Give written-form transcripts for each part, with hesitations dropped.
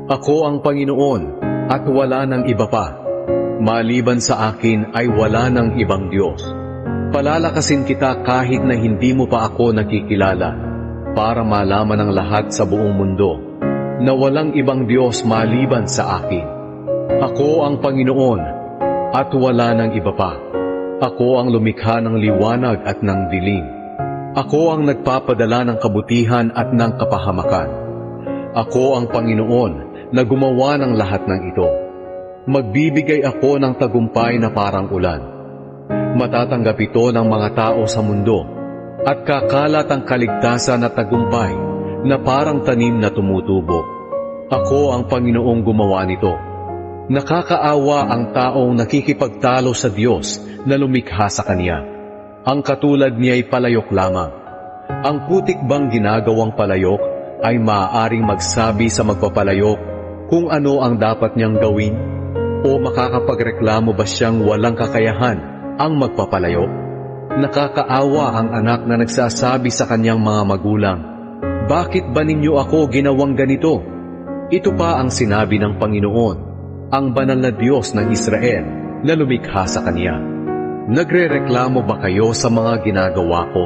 Ako ang Panginoon at wala ng iba pa. Maliban sa akin ay wala ng ibang Diyos. Palalakasin kita kahit na hindi mo pa ako nakikilala, para malaman ng lahat sa buong mundo na walang ibang Diyos maliban sa akin. Ako ang Panginoon at wala ng iba pa. Ako ang lumikha ng liwanag at ng dilim. Ako ang nagpapadala ng kabutihan at ng kapahamakan. Ako ang Panginoon na gumawa ng lahat ng ito. Magbibigay ako ng tagumpay na parang ulan. Matatanggap ito ng mga tao sa mundo at kakalat ang kaligtasan na tagumpay na parang tanim na tumutubo. Ako ang Panginoong gumawa nito. Nakakaawa ang taong nakikipagtalo sa Diyos na lumikha sa Kanya. Ang katulad niya'y palayok lamang. Ang putik bang ginagawang palayok ay maaaring magsabi sa magpapalayok kung ano ang dapat niyang gawin? O makakapagreklamo ba siyang walang kakayahan ang magpapalayok? Nakakaawa ang anak na nagsasabi sa kanyang mga magulang, "Bakit ba ninyo ako ginawang ganito?" Ito pa ang sinabi ng Panginoon, ang banal na Diyos ng Israel na lumikha sa Kanya. Nagrereklamo ba kayo sa mga ginagawa ko?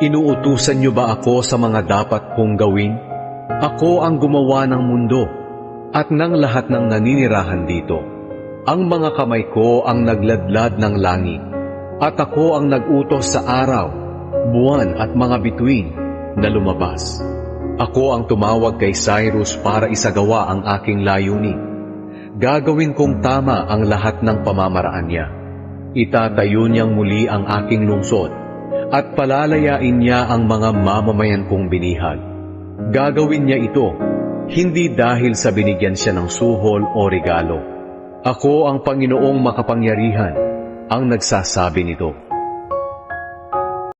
Inuutusan niyo ba ako sa mga dapat kong gawin? Ako ang gumawa ng mundo at ng lahat ng naninirahan dito. Ang mga kamay ko ang nagladlad ng langit, at ako ang nag-utos sa araw, buwan at mga bituin na lumabas. Ako ang tumawag kay Cyrus para isagawa ang aking layunin. Gagawin kong tama ang lahat ng pamamaraan niya. Itatayo niyang muli ang aking lungsod, at palalayain niya ang mga mamamayan kong binihag. Gagawin niya ito hindi dahil sa binigyan siya ng suhol o regalo. Ako ang Panginoong makapangyarihan ang nagsasabi nito.